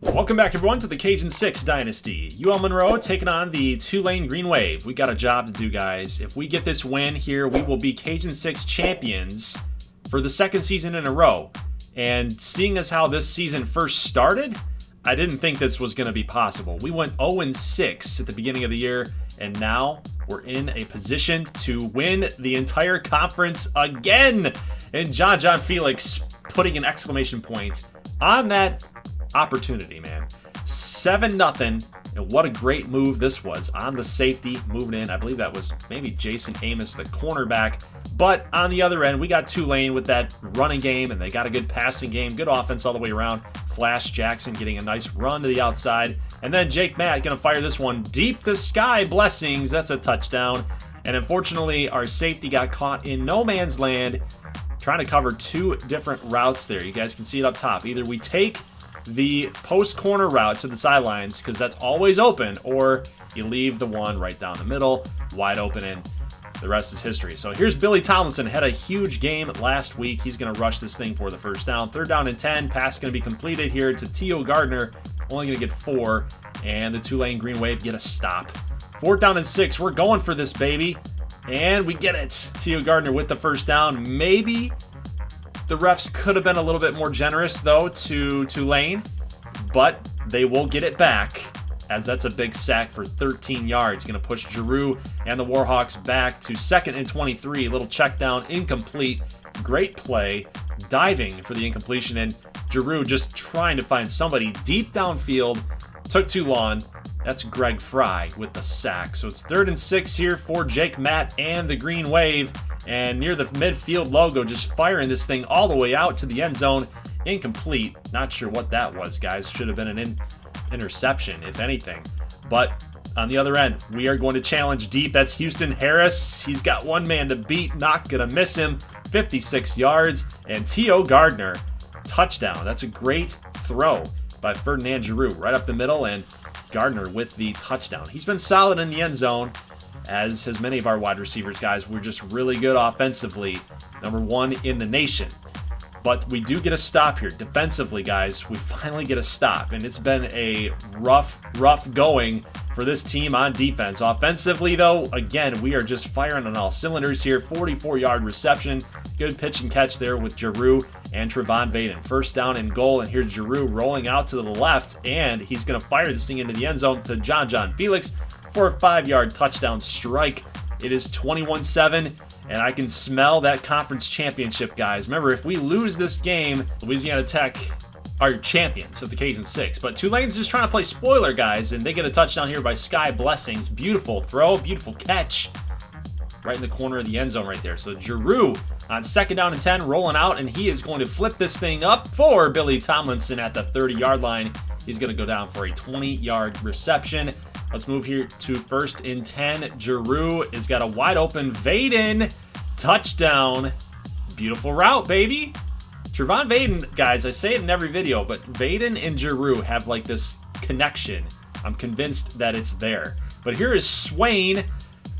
Welcome back, everyone, to the Cajun 6 Dynasty. UL Monroe taking on the Tulane Green Wave. We got a job to do, guys. If we get this win here, we will be Cajun 6 champions for the second season in a row. And seeing as how this season first started, I didn't think this was going to be possible. We went 0-6 at the beginning of the year, and now we're in a position to win the entire conference again. And John Felix putting an exclamation point on that opportunity, man. 7-0, and what a great move this was on the safety, moving in. I believe that was maybe Jason Amos, the cornerback. But on the other end, we got Tulane with that running game, and they got a good passing game, good offense all the way around. Flash Jackson getting a nice run to the outside, and then Jake Matt gonna fire this one deep to sky. Blessings, that's a touchdown. And unfortunately, our safety got caught in no man's land, trying to cover two different routes there. You guys can see it up top. Either we take the post corner route to the sidelines, because that's always open, or you leave the one right down the middle wide open, and the rest is history. So here's Billy Tomlinson. Had a huge game last week. He's going to rush this thing for the first down. 3rd down and 10. Pass going to be completed here to T.O. Gardner. Only going to get 4, and the Tulane Green Wave get a stop. 4th down and 6. We're going for this, baby, and we get it. T.O. Gardner with the first down. Maybe the refs could have been a little bit more generous, though, to Tulane, but they will get it back, as that's a big sack for 13 yards. Going to push Giroux and the Warhawks back to 2nd and 23. Little check down, incomplete. Great play, diving for the incompletion, and Giroux just trying to find somebody deep downfield. Took too long. That's Greg Fry with the sack. So it's 3rd and 6 here for Jake Matt and the Green Wave. And near the midfield logo, just firing this thing all the way out to the end zone. Incomplete. Not sure what that was, guys. Should have been an interception, if anything. But on the other end, we are going to challenge deep. That's Houston Harris. He's got one man to beat. Not going to miss him. 56 yards. And T.O. Gardner, touchdown. That's a great throw by Ferdinand Giroux. Right up the middle, and Gardner with the touchdown. He's been solid in the end zone, as has many of our wide receivers, guys. We're just really good offensively. Number 1 in the nation. But we do get a stop here. Defensively, guys, we finally get a stop. And it's been a rough going for this team on defense. Offensively, though, again, we are just firing on all cylinders here. 44-yard reception. Good pitch and catch there with Giroux and Trevon Vaden. 1st down and goal, and here's Giroux rolling out to the left, and he's going to fire this thing into the end zone to John Felix for a 5-yard touchdown strike. It is 21-7, and I can smell that conference championship, guys. Remember, if we lose this game, Louisiana Tech are champions of the Cajun 6. But Tulane's just trying to play spoiler, guys, and they get a touchdown here by Sky Blessings. Beautiful throw, beautiful catch. Right in the corner of the end zone right there. So Giroux on 2nd down and 10, rolling out, and he is going to flip this thing up for Billy Tomlinson at the 30-yard line. He's going to go down for a 20-yard reception. Let's move here to 1st and 10. Giroux has got a wide open Vaden. Touchdown. Beautiful route, baby. Trevon Vaden, guys, I say it in every video, but Vaden and Giroux have like this connection. I'm convinced that it's there. But here is Swain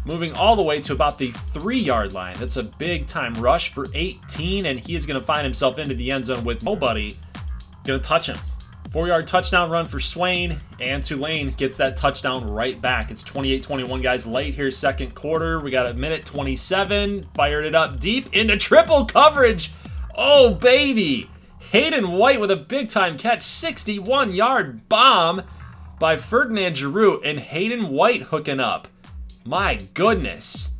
moving all the way to about the 3-yard line. That's a big-time rush for 18, and he is going to find himself into the end zone with nobody going to touch him. 4-yard touchdown run for Swain, and Tulane gets that touchdown right back. It's 28-21, guys. Late here, 2nd quarter. We got a minute 27. Fired it up deep into triple coverage. Oh, baby. Hayden White with a big-time catch. 61-yard bomb by Ferdinand Giroux, and Hayden White hooking up. My goodness.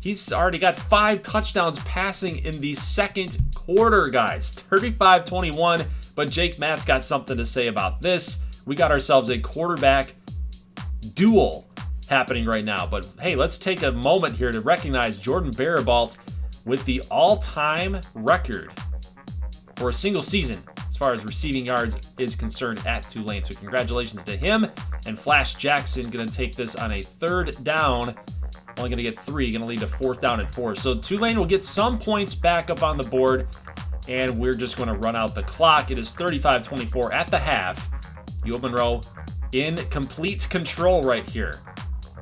He's already got 5 touchdowns passing in the 2nd quarter, guys. 35-21. But Jake Matt's got something to say about this. We got ourselves a quarterback duel happening right now. But hey, let's take a moment here to recognize Jordan Barabalt with the all-time record for a single season as far as receiving yards is concerned at Tulane. So congratulations to him. And Flash Jackson going to take this on a 3rd down. Only going to get 3, going to lead to 4th down and 4. So Tulane will get some points back up on the board, and we're just going to run out the clock. It is 35-24 at the half. UL Monroe in complete control right here.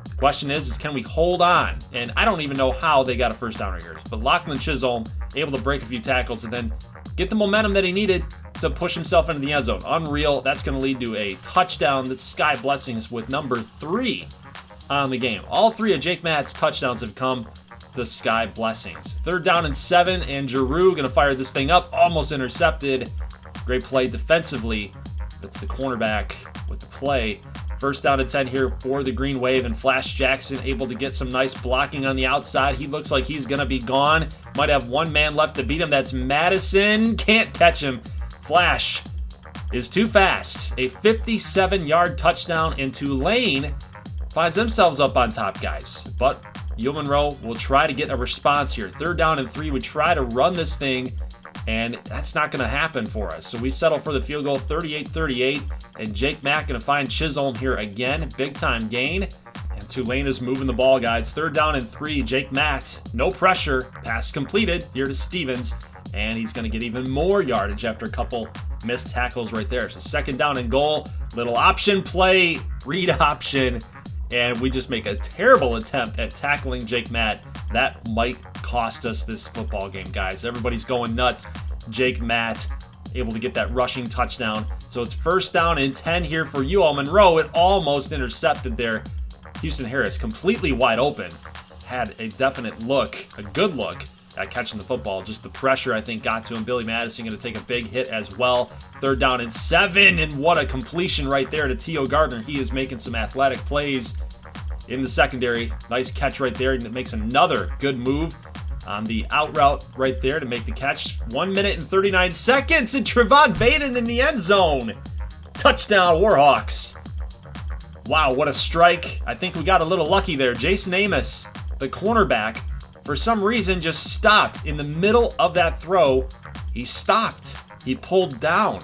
The question is can we hold on? And I don't even know how they got a 1st down right here. But Lachlan Chisholm able to break a few tackles and then get the momentum that he needed to push himself into the end zone. Unreal. That's going to lead to a touchdown. That's Sky Blessings with number 3 on the game. All 3 of Jake Matt's touchdowns have come to Sky Blessings. 3rd down and 7, and Giroux going to fire this thing up. Almost intercepted. Great play defensively. That's the cornerback with the play. 1st down and 10 here for the Green Wave, and Flash Jackson able to get some nice blocking on the outside. He looks like he's going to be gone. Might have one man left to beat him. That's Madison. Can't catch him. Flash is too fast. A 57-yard touchdown, and Tulane finds themselves up on top, guys. But UL Monroe will try to get a response here. 3rd down and 3. We try to run this thing, and that's not going to happen for us. So we settle for the field goal, 38-38, and Jake Mack going to find Chisholm here again. Big-time gain, and Tulane is moving the ball, guys. 3rd down and 3. Jake Mack, no pressure. Pass completed here to Stevens, and he's going to get even more yardage after a couple missed tackles right there. So 2nd down and goal. Little option play, read option, and we just make a terrible attempt at tackling Jake Matt. That might cost us this football game, guys. Everybody's going nuts. Jake Matt able to get that rushing touchdown. So it's 1st down and 10 here for UL Monroe. It almost intercepted there. Houston Harris completely wide open. Had a definite look, a good look at catching the football. Just the pressure, I think, got to him. Billy Madison going to take a big hit as well. 3rd down and 7, and what a completion right there to T.O. Gardner. He is making some athletic plays in the secondary. Nice catch right there, and it makes another good move on the out route right there to make the catch. 1 minute and 39 seconds, and Trevon Vaden in the end zone. Touchdown, Warhawks. Wow, what a strike. I think we got a little lucky there. Jason Amos, the cornerback, for some reason just stopped in the middle of that throw. He stopped. He pulled down.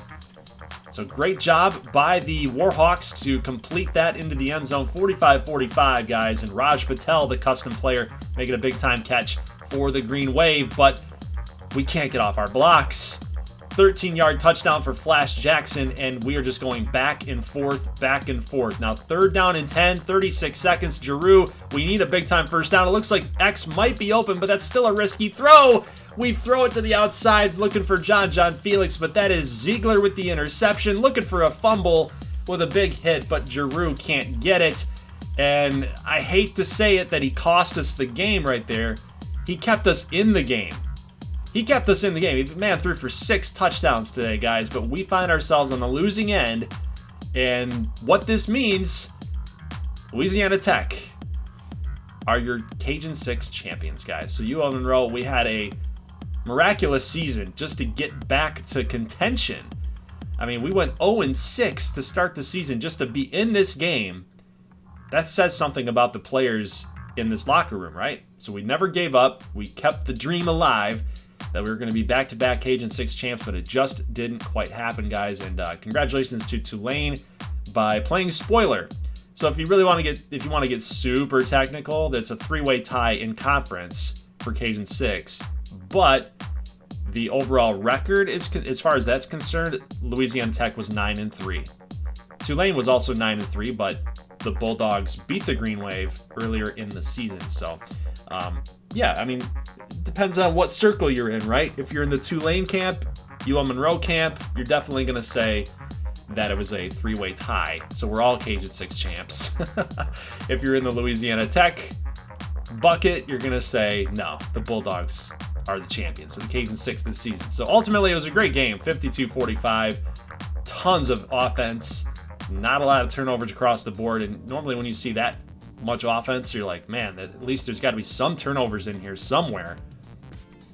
So great job by the Warhawks to complete that into the end zone. 45-45, guys. And Raj Patel, the custom player, making a big-time catch for the Green Wave. But we can't get off our blocks. 13-yard touchdown for Flash Jackson, and we are just going back and forth, back and forth. Now 3rd down and 10, 36 seconds. Giroux, we need a big-time 1st down. It looks like X might be open, but that's still a risky throw. We throw it to the outside, looking for John Felix, but that is Ziegler with the interception, looking for a fumble with a big hit, but Giroux can't get it. And I hate to say it that he cost us the game right there. He kept us in the game. He kept us in the game. The man threw for 6 touchdowns today, guys, but we find ourselves on the losing end. And what this means, Louisiana Tech are your Cajun 6 champions, guys. So UL Monroe, we had a miraculous season just to get back to contention. I mean, we went 0-6 to start the season just to be in this game. That says something about the players in this locker room, right? So we never gave up. We kept the dream alive that we were going to be back-to-back Cajun 6 champs, but it just didn't quite happen, guys. And congratulations to Tulane by playing spoiler. So if you really want to get super technical, that's a 3-way tie in conference for Cajun 6. But the overall record is, as far as that's concerned, Louisiana Tech was 9-3. Tulane was also 9-3, but the Bulldogs beat the Green Wave earlier in the season. So, yeah, I mean, it depends on what circle you're in, right? If you're in the Tulane camp, UL Monroe camp, you're definitely going to say that it was a 3-way tie. So we're all Cajun 6 champs. If you're in the Louisiana Tech bucket, you're going to say, no, the Bulldogs are the champions of the Cajun 6 this season. So ultimately, it was a great game, 52-45. Tons of offense, not a lot of turnovers across the board. And normally when you see that much offense, you're like, man, at least there's got to be some turnovers in here somewhere,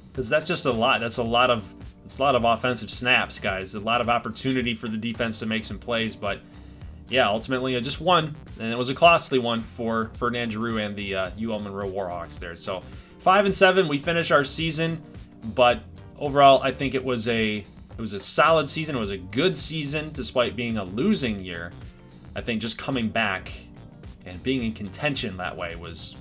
because that's just a lot. That's a lot of offensive snaps, guys. A lot of opportunity for the defense to make some plays. But yeah, ultimately I just won, and it was a costly one for Ferdinand Giroux and the UL Monroe Warhawks there. So 5-7, we finish our season, but overall I think it was a solid season. It was a good season despite being a losing year. I think just coming back and being in contention that way was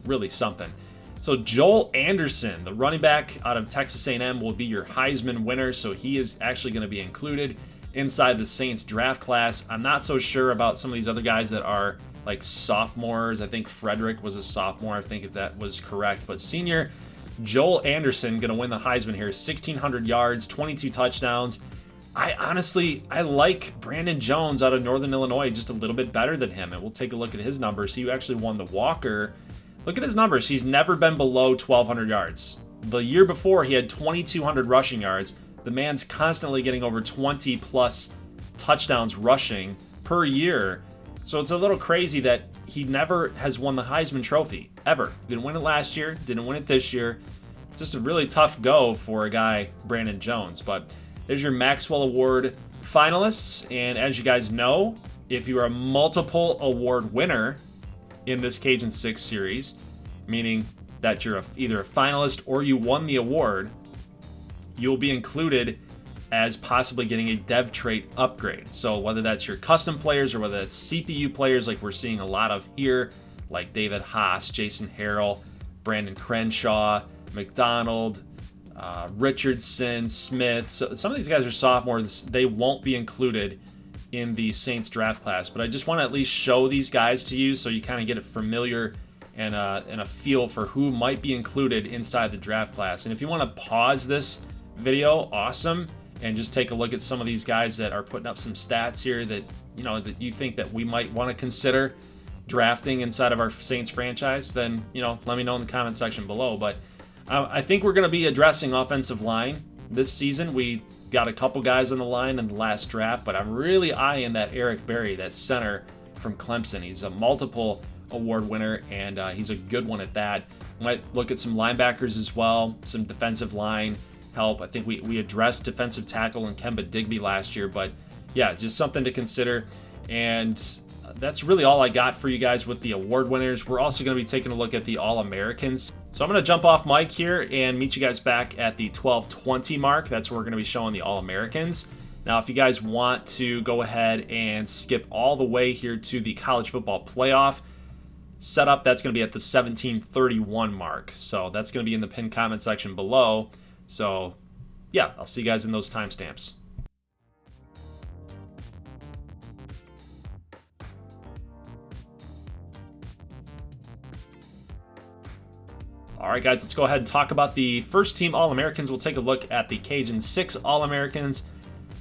really something. So Joel Anderson, the running back out of Texas A&M, will be your Heisman winner. So he is actually going to be included inside the Saints draft class. I'm not so sure about some of these other guys that are like sophomores. I think Frederick was a sophomore, I think, if that was correct. But senior Joel Anderson going to win the Heisman here. 1,600 yards, 22 touchdowns. I like Brandon Jones out of Northern Illinois just a little bit better than him, and we'll take a look at his numbers. He actually won the Walker. Look at his numbers. He's never been below 1,200 yards. The year before, he had 2,200 rushing yards. The man's constantly getting over 20 plus touchdowns rushing per year. So it's a little crazy that he never has won the Heisman Trophy, ever. Didn't win it last year, didn't win it this year. It's just a really tough go for a guy, Brandon Jones. But there's your Maxwell Award finalists. And as you guys know, if you are a multiple award winner in this Cajun 6 series, meaning that you're either a finalist or you won the award, you'll be included as possibly getting a dev trait upgrade. So whether that's your custom players or whether that's CPU players like we're seeing a lot of here, like David Haas, Jason Harrell, Brandon Crenshaw, McDonald, Richardson, Smith. So some of these guys are sophomores. They won't be included in the Saints draft class, but I just want to at least show these guys to you so you kind of get it familiar and a feel for who might be included inside the draft class. And if you want to pause this video, awesome, and just take a look at some of these guys that are putting up some stats here that that you think that we might want to consider drafting inside of our Saints franchise, then let me know in the comment section below. But I think we're going to be addressing offensive line this season. We got a couple guys on the line in the last draft, but I'm really eyeing that Eric Berry, that center from Clemson. He's a multiple award winner, and he's a good one at that. Might look at some linebackers as well, some defensive line help. I think we addressed defensive tackle and Kemba Digby last year, but yeah, just something to consider. And that's really all I got for you guys with the award winners. We're also going to be taking a look at the All-Americans. So I'm going to jump off mic here and meet you guys back at the 12:20 mark. That's where we're going to be showing the All-Americans. Now, if you guys want to go ahead and skip all the way here to the college football playoff setup, that's going to be at the 17:31 mark. So that's going to be in the pinned comment section below. So yeah, I'll see you guys in those timestamps. All right, guys, let's go ahead and talk about the first team All-Americans. We'll take a look at the Cajun 6 All-Americans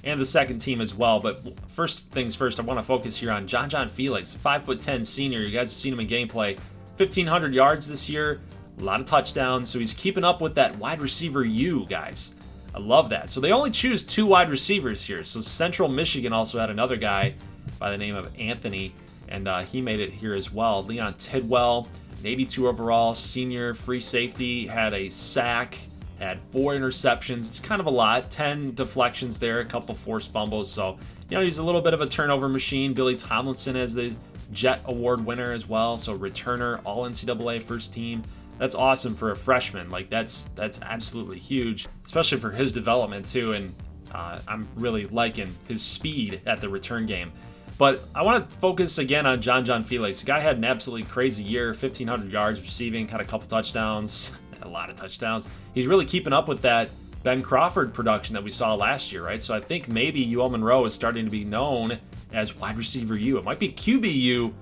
and the second team as well. But first things first, I want to focus here on John Felix, 5'10" senior. You guys have seen him in gameplay. 1,500 yards this year, a lot of touchdowns. So he's keeping up with that wide receiver U, guys. I love that. So they only choose 2 wide receivers here. So Central Michigan also had another guy by the name of Anthony, and he made it here as well. Leon Tidwell, an 82 overall, senior free safety, had a sack, had 4 interceptions. It's kind of a lot. 10 deflections there, a couple forced fumbles. So, he's a little bit of a turnover machine. Billy Tomlinson as the Jet Award winner as well. So returner, all NCAA first team. That's awesome for a freshman. Like that's absolutely huge, especially for his development too. And I'm really liking his speed at the return game. But I want to focus again on John Felix. The guy had an absolutely crazy year, 1,500 yards receiving, had a couple touchdowns, a lot of touchdowns. He's really keeping up with that Ben Crawford production that we saw last year, right? So I think maybe UL Monroe is starting to be known as wide receiver U. It might be QBU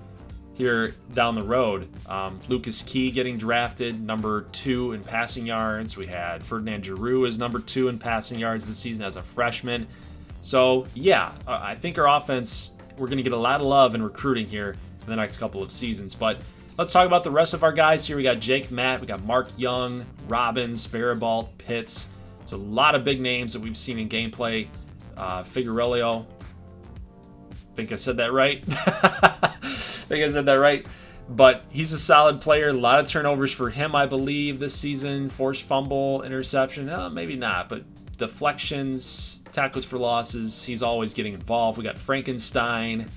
here down the road. Lucas Key getting drafted, number 2 in passing yards. We had Ferdinand Giroux as number 2 in passing yards this season as a freshman. So yeah, I think our offense, we're going to get a lot of love in recruiting here in the next couple of seasons. But let's talk about the rest of our guys here. We got Jake Matt, we got Mark Young, Robbins, Barabalt, Pitts. So a lot of big names that we've seen in gameplay. Figueroa, I think I said that right. But he's a solid player. A lot of turnovers for him, I believe, this season. Forced fumble, interception. Maybe not, but deflections, tackles for losses. He's always getting involved. We got Frankenstein,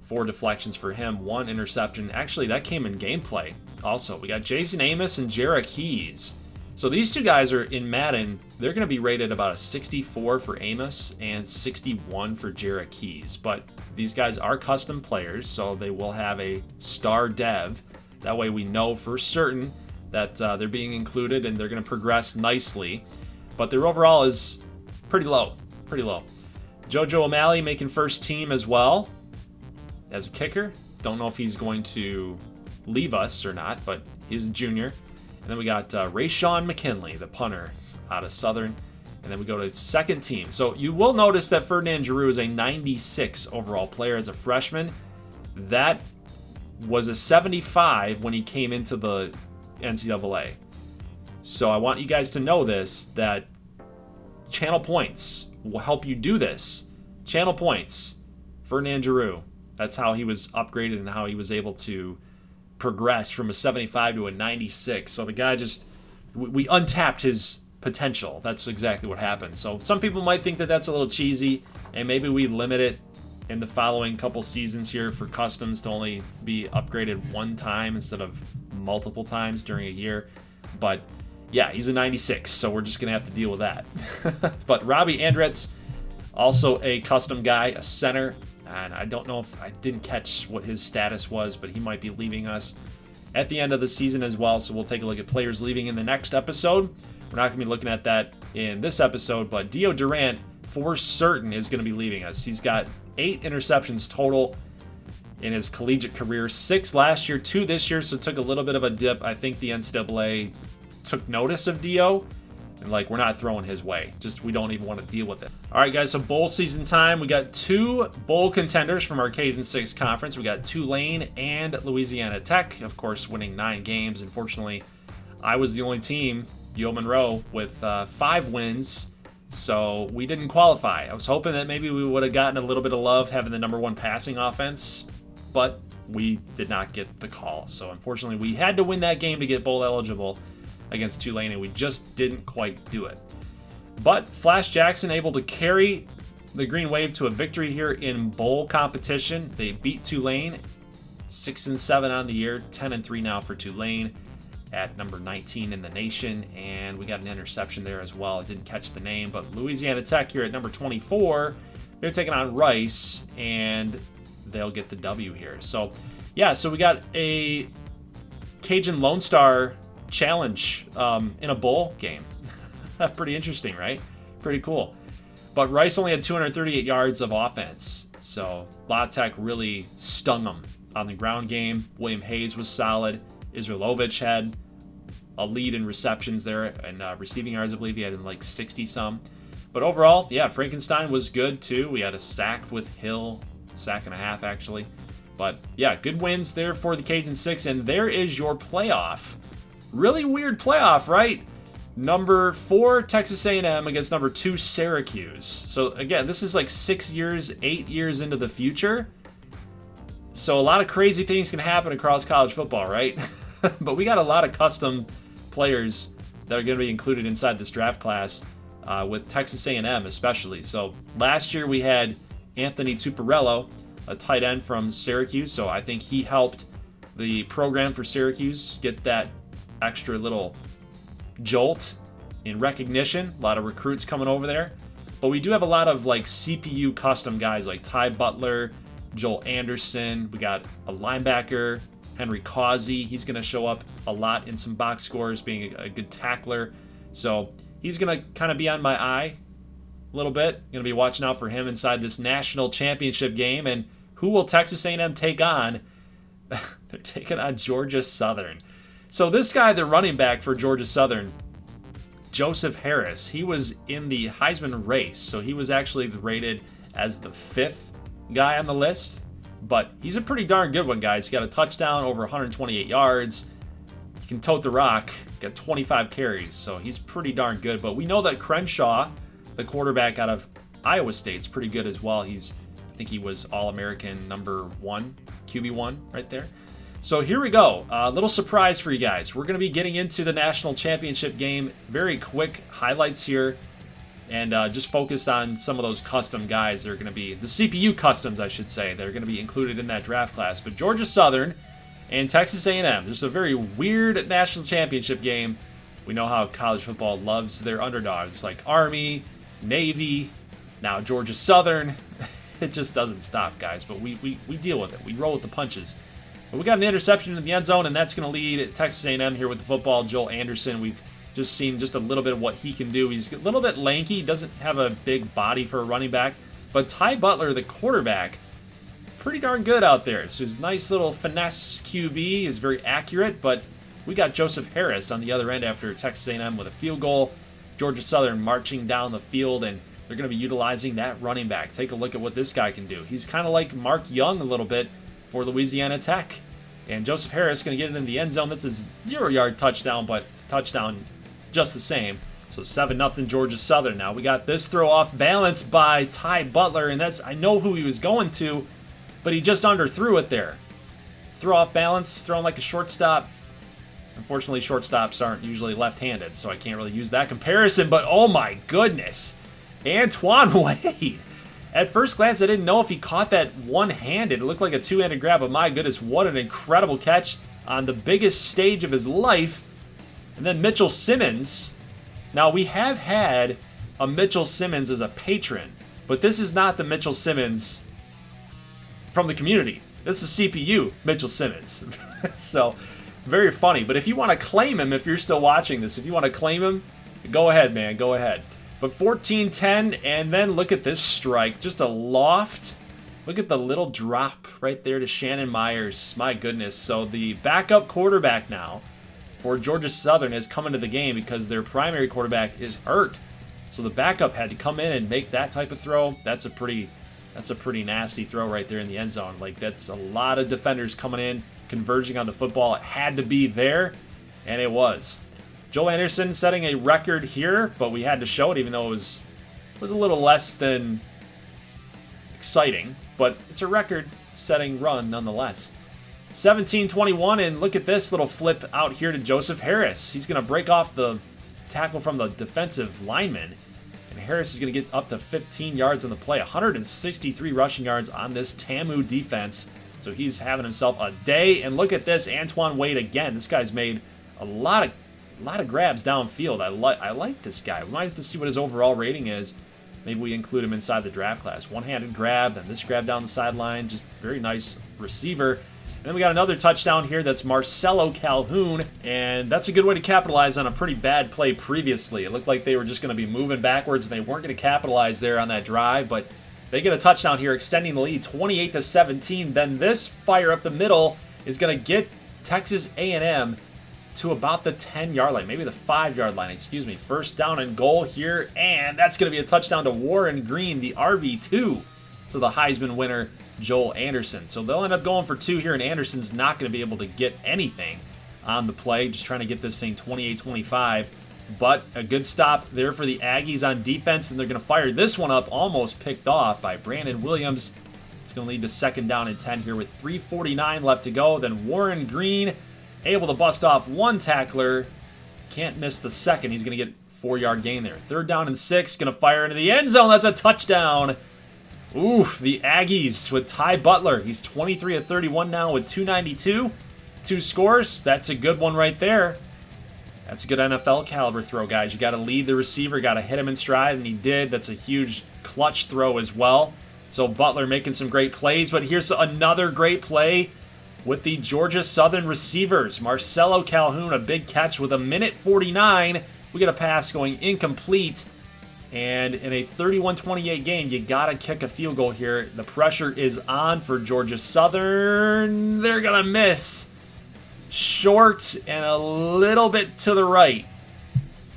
4 deflections for him, 1 interception. Actually, that came in gameplay also. We got Jason Amos and Jarrah Keys. So these 2 guys are in Madden. They're going to be rated about a 64 for Amos and 61 for Jarrah Keys. But these guys are custom players, so they will have a star dev. That way we know for certain that they're being included and they're going to progress nicely. But their overall is pretty low. Jojo O'Malley making first team as well as a kicker. Don't know if he's going to leave us or not, but he's a junior. And then we got Rayshawn McKinley, the punter out of Southern. And And then we go to second team. So you will notice that Ferdinand Giroux is a 96 overall player as a freshman. That was a 75 when he came into the NCAA. So I want you guys to know this, that channel points will help you do this. Channel points. Ferdinand Giroux. That's how he was upgraded and how he was able to progress from a 75 to a 96. So the guy just, we untapped his potential. That's exactly what happened. So some people might think that that's a little cheesy, and maybe we limit it in the following couple seasons here for customs to only be upgraded one time instead of multiple times during a year. But yeah, he's a 96, so we're just going to have to deal with that. But Robbie Andretz, also a custom guy, a center. And I don't know if I didn't catch what his status was, but he might be leaving us at the end of the season as well. So we'll take a look at players leaving in the next episode. We're not going to be looking at that in this episode, but Dio Durant for certain is going to be leaving us. He's got 8 interceptions total in his collegiate career, 6 last year, 2 this year, so took a little bit of a dip. I think the NCAA took notice of Dio, and like, we're not throwing his way. Just, we don't even want to deal with it. All right, guys, so bowl season time. We got 2 bowl contenders from our Cajun 6 conference. We got Tulane and Louisiana Tech, of course, winning 9 games. Unfortunately, I was the only team, UL Monroe, with 5 wins, so we didn't qualify. I was hoping that maybe we would have gotten a little bit of love having the #1 passing offense, but we did not get the call. So unfortunately, we had to win that game to get bowl eligible against Tulane, and we just didn't quite do it. But Flash Jackson able to carry the Green Wave to a victory here in bowl competition. They beat Tulane 6-7 on the year, 10-3 now for Tulane at number 19 in the nation, and we got an interception there as well. I didn't catch the name, but Louisiana Tech here at number 24, they're taking on Rice, and they'll get the W here. So yeah, so we got a Cajun Lone Star challenge in a bowl game. Pretty interesting, right? Pretty cool. But Rice only had 238 yards of offense, so La Tech really stung them on the ground game. William Hayes was solid. Israelovich had a lead in receptions there, and receiving yards, I believe he had in like 60-some. But overall, yeah, Frankenstein was good too. We had a sack with Hill, sack and a half actually. But yeah, good wins there for the Cajun 6, and there is your playoff. Really weird playoff, right? Number 4, Texas A&M against number 2, Syracuse. So again, this is like 6 years, 8 years into the future. So a lot of crazy things can happen across college football, right? But we got a lot of custom players that are going to be included inside this draft class, with Texas A&M especially. So last year we had Anthony Tuparello, a tight end from Syracuse. So I think he helped the program for Syracuse get that extra little jolt in recognition. A lot of recruits coming over there. But we do have a lot of like CPU custom guys like Ty Butler, Joel Anderson. We got a linebacker, Henry Causey. He's going to show up a lot in some box scores, being a good tackler. So he's going to kind of be on my eye a little bit. Going to be watching out for him inside this national championship game. And who will Texas A&M take on? They're taking on Georgia Southern. So this guy, the running back for Georgia Southern, Joseph Harris, he was in the Heisman race. So he was actually rated as the 5th guy on the list. But he's a pretty darn good one, guys. He got a touchdown, over 128 yards. He can tote the rock, got 25 carries. So he's pretty darn good. But we know that Crenshaw, the quarterback out of Iowa State, is pretty good as well. I think he was All-American number 1, QB1 right there. So here we go. A little surprise for you guys. We're going to be getting into the national championship game. Very quick highlights here. And just focused on some of those custom guys that are going to be, the CPU customs, I should say, that are going to be included in that draft class. But Georgia Southern and Texas A&M. Just a very weird national championship game. We know how college football loves their underdogs, like Army, Navy, now Georgia Southern. It just doesn't stop, guys. But we deal with it. We roll with the punches. But we got an interception in the end zone, and that's going to lead Texas A&M here with the football. Joel Anderson, we've just seen just a little bit of what he can do. He's a little bit lanky, doesn't have a big body for a running back. But Ty Butler, the quarterback, pretty darn good out there. So his nice little finesse QB is very accurate, but we got Joseph Harris on the other end after Texas A&M with a field goal. Georgia Southern marching down the field, and they're going to be utilizing that running back. Take a look at what this guy can do. He's kind of like Mark Young a little bit for Louisiana Tech. And Joseph Harris going to get it in the end zone. That's a 0-yard touchdown, but it's a touchdown just the same. So 7-0 Georgia Southern now. We got this throw off balance by Ty Butler, and I know who he was going to, but he just underthrew it there. Throw off balance, thrown like a shortstop. Unfortunately, shortstops aren't usually left-handed, so I can't really use that comparison, but oh my goodness. Antoine Wade. At first glance, I didn't know if he caught that one-handed. It looked like a two-handed grab, but my goodness, what an incredible catch on the biggest stage of his life. And then Mitchell Simmons. Now, we have had a Mitchell Simmons as a patron, but this is not the Mitchell Simmons from the community. This is CPU Mitchell Simmons. So, very funny. But if you want to claim him, if you're still watching this, if you want to claim him, go ahead, man. Go ahead. But 14-10, and then look at this strike. Just a loft. Look at the little drop right there to Shannon Myers. My goodness. So the backup quarterback now for Georgia Southern has come into the game because their primary quarterback is hurt. So the backup had to come in and make that type of throw. That's a pretty nasty throw right there in the end zone. Like, that's a lot of defenders coming in, converging on the football. It had to be there, and it was. Joel Anderson setting a record here, but we had to show it even though it was a little less than exciting. But it's a record-setting run nonetheless. 17-21, and look at this little flip out here to Joseph Harris. He's going to break off the tackle from the defensive lineman, and Harris is going to get up to 15 yards on the play. 163 rushing yards on this TAMU defense. So he's having himself a day. And look at this, Antoine Wade again. This guy's made a lot of grabs downfield. I like this guy. We might have to see what his overall rating is. Maybe we include him inside the draft class. One-handed grab, then this grab down the sideline. Just very nice receiver. And then we got another touchdown here. That's Marcelo Calhoun. And that's a good way to capitalize on a pretty bad play previously. It looked like they were just going to be moving backwards and they weren't going to capitalize there on that drive. But they get a touchdown here, extending the lead 28-17. Then this fire up the middle is going to get Texas A&M to about the 10-yard line, maybe the 5-yard line, excuse me. First down and goal here, and that's going to be a touchdown to Warren Green, the RB2, to the Heisman winner, Joel Anderson. So they'll end up going for 2 here, and Anderson's not going to be able to get anything on the play, just trying to get this thing 28-25. But a good stop there for the Aggies on defense, and they're going to fire this one up, almost picked off by Brandon Williams. It's going to lead to 2nd down and 10 here with 3:49 left to go. Then Warren Green able to bust off one tackler. Can't miss the second. He's going to get 4-yard gain there. 3rd down and 6. Going to fire into the end zone. That's a touchdown. Oof, the Aggies with Ty Butler. He's 23 of 31 now with 292. 2 scores. That's a good one right there. That's a good NFL caliber throw, guys. You got to lead the receiver, got to hit him in stride, and he did. That's a huge clutch throw as well. So Butler making some great plays, but here's another great play with the Georgia Southern receivers. Marcelo Calhoun, a big catch with 1:49. We get a pass going incomplete. And in a 31-28 game, you got to kick a field goal here. The pressure is on for Georgia Southern. They're going to miss. Short and a little bit to the right.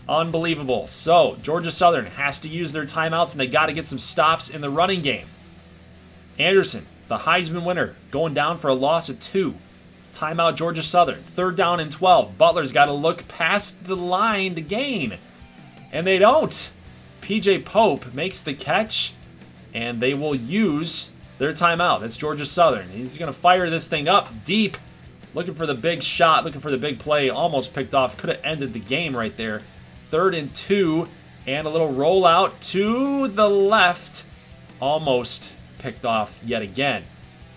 Unbelievable. So, Georgia Southern has to use their timeouts, and they got to get some stops in the running game. Anderson, the Heisman winner, going down for a loss of 2. Timeout Georgia Southern. 3rd down and 12. Butler's got to look past the line to gain. And they don't. PJ Pope makes the catch, and they will use their timeout. That's Georgia Southern. He's going to fire this thing up deep. Looking for the big shot, looking for the big play. Almost picked off. Could have ended the game right there. 3rd and 2, and a little rollout to the left. Almost picked off yet again.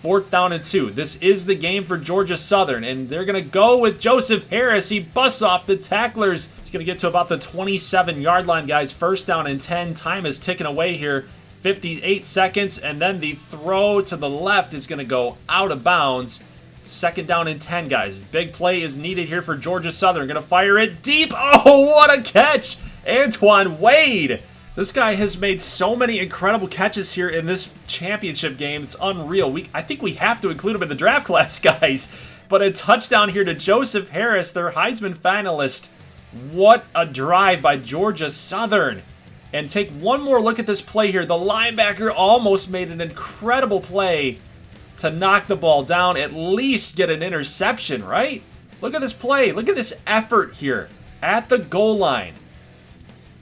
4th down and 2. This is the game for Georgia Southern, and they're going to go with Joseph Harris. He busts off the tacklers. He's going to get to about the 27-yard line, guys. 1st down and 10. Time is ticking away here. 58 seconds, and then the throw to the left is going to go out of bounds. 2nd down and 10, guys. Big play is needed here for Georgia Southern. Going to fire it deep. Oh, what a catch! Antoine Wade. This guy has made so many incredible catches here in this championship game. It's unreal. I think we have to include him in the draft class, guys. But a touchdown here to Joseph Harris, their Heisman finalist. What a drive by Georgia Southern. And take one more look at this play here. The linebacker almost made an incredible play to knock the ball down, at least get an interception, right? Look at this play. Look at this effort here at the goal line.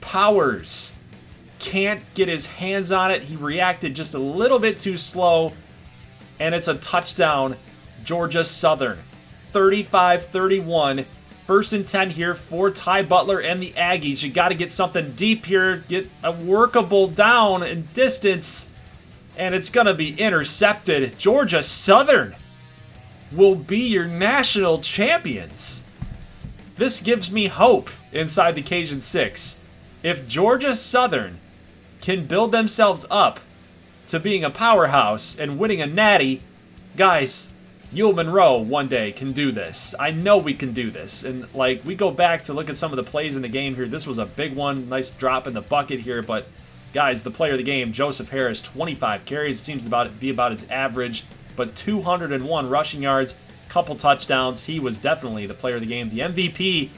Powers can't get his hands on it. He reacted just a little bit too slow, and it's a touchdown, Georgia Southern. 35-31. First and 10 here for Ty Butler and the Aggies. You got to get something deep here, get a workable down and distance, and it's going to be intercepted. Georgia Southern will be your national champions. This gives me hope inside the Cajun 6. If Georgia Southern can build themselves up to being a powerhouse and winning a natty, guys, UL one day can do this. I know we can do this. And like, we go back to look at some of the plays in the game here. This was a big one. Nice drop in the bucket here. But guys, the player of the game, Joseph Harris, 25 carries. It seems to be about his average, but 201 rushing yards, couple touchdowns. He was definitely the player of the game. The MVP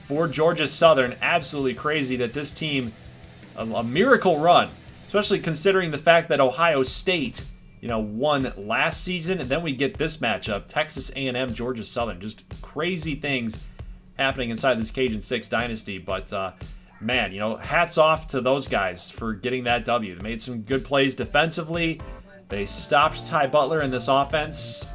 for Georgia Southern. Absolutely crazy that this team, a miracle run, especially considering the fact that Ohio State, won last season, and then we get this matchup, Texas A&M, Georgia Southern. Just crazy things happening inside this Cajun 6 dynasty. But, man, hats off to those guys for getting that W. They made some good plays defensively. They stopped Ty Butler in this offense.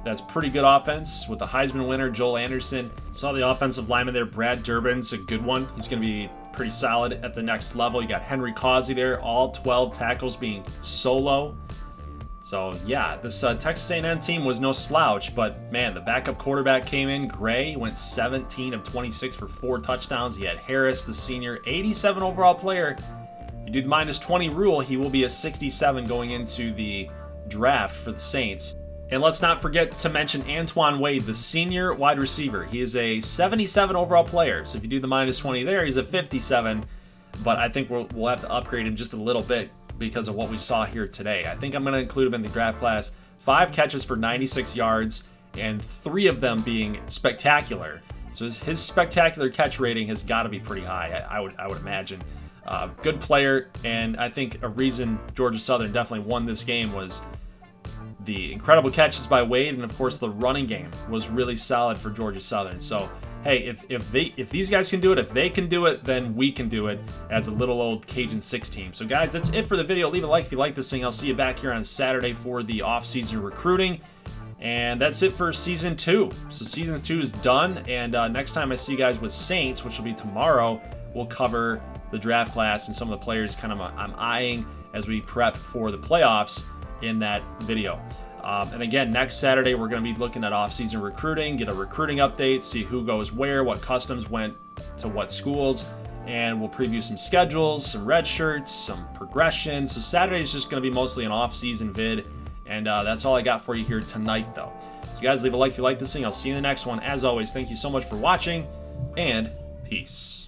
That's pretty good offense with the Heisman winner, Joel Anderson. Saw the offensive lineman there, Brad Durbin's a good one. He's going to be pretty solid at the next level. You got Henry Causey there, all 12 tackles being solo. So, yeah, this Texas A&M team was no slouch, but, man, the backup quarterback came in. Gray went 17 of 26 for 4 touchdowns. He had Harris, the senior, 87 overall player. If you do the -20 rule, he will be a 67 going into the draft for the Saints. And let's not forget to mention Antoine Wade, the senior wide receiver. He is a 77 overall player. So if you do the -20 there, he's a 57. But I think we'll have to upgrade him just a little bit because of what we saw here today. I think I'm going to include him in the draft class. 5 catches for 96 yards, and 3 of them being spectacular. So his spectacular catch rating has got to be pretty high, I would imagine. Good player, and I think a reason Georgia Southern definitely won this game was the incredible catches by Wade, and of course the running game was really solid for Georgia Southern. So hey, if these guys can do it, if they can do it, then we can do it as a little old Cajun 6 team. So guys, that's it for the video. Leave a like if you like this thing. I'll see you back here on Saturday for the off-season recruiting. And that's it for Season 2. So Season 2 is done, and next time I see you guys with Saints, which will be tomorrow, we'll cover the draft class and some of the players I'm eyeing as we prep for the playoffs in that video. And again, next Saturday, we're going to be looking at off-season recruiting, get a recruiting update, see who goes where, what customs went to what schools, and we'll preview some schedules, some red shirts, some progression. So Saturday is just going to be mostly an off-season vid, and that's all I got for you here tonight, though. So guys, leave a like if you like this thing. I'll see you in the next one. As always, thank you so much for watching, and peace.